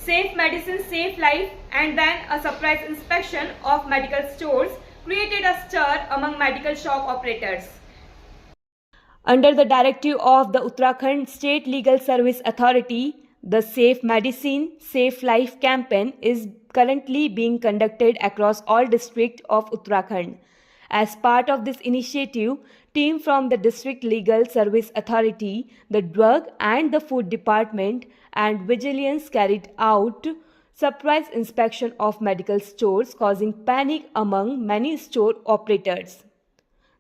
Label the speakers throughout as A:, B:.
A: Safe medicine, safe life, and then a surprise inspection of medical stores created a stir among medical shop operators. Under the directive of the Uttarakhand State Legal Service Authority, the Safe Medicine, Safe Life campaign is currently being conducted across all districts of Uttarakhand. As part of this initiative, team from the District Legal Service Authority, the Drug and the Food Department and Vigilance carried out surprise inspection of medical stores, causing panic among many store operators.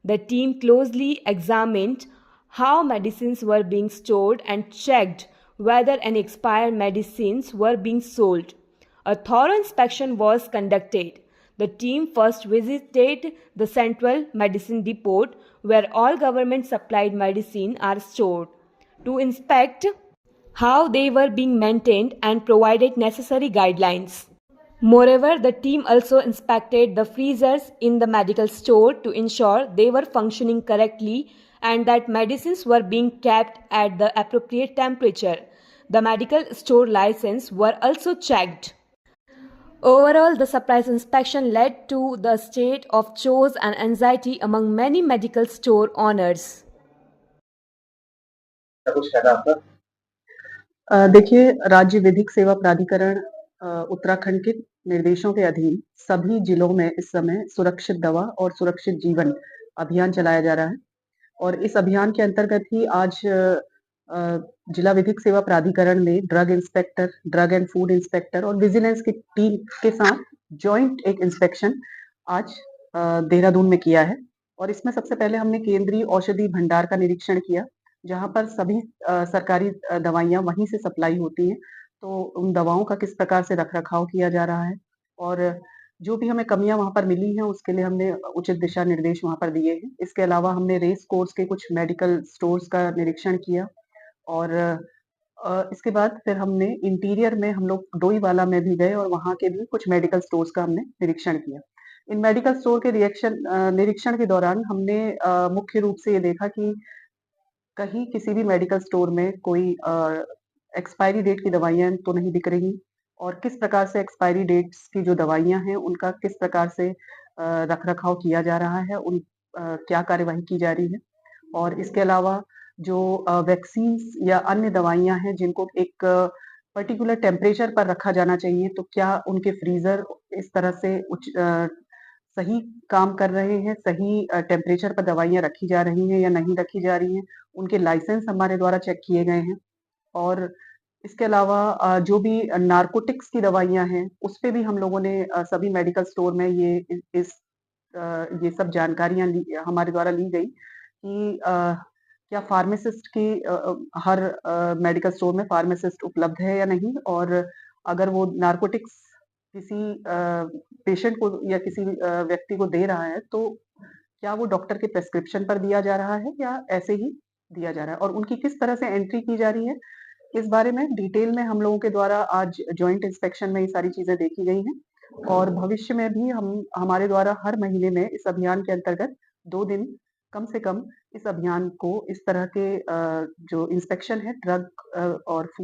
A: The team closely examined how medicines were being stored and checked whether any expired medicines were being sold. A thorough inspection was conducted. The team first visited the Central Medicine Depot, where all government supplied medicine are stored, to inspect how they were being maintained and provided necessary guidelines. Moreover, the team also inspected the freezers in the medical store to ensure they were functioning correctly and that medicines were being kept at the appropriate temperature. The medical store license were also checked. Overall, the surprise inspection led to the state of chores and anxiety among many medical store owners.
B: देखिए, राज्य विधिक सेवा प्राधिकरण उत्तराखंड के निर्देशों के अधीन सभी जिलों में इस समय सुरक्षित दवा और सुरक्षित जीवन अभियान चलाया जा रहा है और इस अभियान के अंतर्गत ही आज जिला विधिक सेवा प्राधिकरण ने drug inspector, drug and food inspector और विजिलेंस की टीम के साथ जॉइंट एक इंस्पेक्शन आज देहरादून में किया है और इसमें सबसे पहले हमने केंद्रीय औषधि भंडार का निरीक्षण किया, जहाँ पर सभी सरकारी दवाइयाँ वहीं से सप्लाई होती हैं, तो उन दवाओं का किस प्रकार से रख-रखाव किया जा रहा है और जो भी हमें कमियाँ वहाँ पर मिली हैं, उसके लिए हमने उचित दिशा निर्देश वहाँ पर दिए हैं। इसके अलावा हमने रेस कोर्स के कुछ मेडिकल स्टोर्स का निरीक्षण किया और इसके बाद फिर हमने इंटीरियर में हम लोग डोईवाला में भी गए और वहाँ के भी कुछ मेडिकल स्टोर्स का हमने निरीक्षण किया। इन मेडिकल स्टोर के निरीक्षण के दौरान हमने मुख्य रूप से ये देखा कि कहीं किसी भी मेडिकल स्टोर में कोई एक्सपायरी डेट की दवाइयाँ तो नहीं बिक रही और किस प्रकार से एक्सपायरी डेट्स की जो दवाइयाँ हैं, उनका किस प्रकार से रख-रखाव किया जा रहा है, क्या कार्यवाही की जा रही है और इसके अलावा जो वैक्सीन्स या अन्य दवाइयाँ हैं, जिनको एक पर्टिकुलर टेम्परेचर पर रखा जाना चाहिए, तो क्या उनके फ्रीज़र इस तरह से सही काम कर रहे हैं, सही टेम्परेचर पर दवाइयाँ रखी जा रही हैं या नहीं रखी जा रही हैं, उनके लाइसेंस हमारे द्वारा चेक किए गए हैं और इसके अलावा जो भी नारकोटिक्स की दवाइयाँ हैं, उसपे भी हम लोगों ने सभी मेडिकल स्टोर में ये सब जानकारियाँ हमारे द्वारा ली गई कि क्या फार्मासिस्ट की हर मेडिकल स्टोर में फार्मासिस्ट उपलब्ध है या नहीं और अगर वो नारकोटिक्स किसी पेशेंट को या किसी व्यक्ति को दे रहा है, तो क्या वो डॉक्टर के प्रिस्क्रिप्शन पर दिया जा रहा है या ऐसे ही दिया जा रहा है और उनकी किस तरह से एंट्री की जा रही है, इस बारे में डिटेल में हम लोगों के द्वारा आज जॉइंट इंस्पेक्शन में ये सारी चीज़ें देखी गई हैं और भविष्य में भी हमारे द्वारा हर महीने में इस अभियान के अंतर्गत 2 दिन कम से कम इस अभियान को इस तरह के जो इंस्पेक्शन है ड्रग और फूड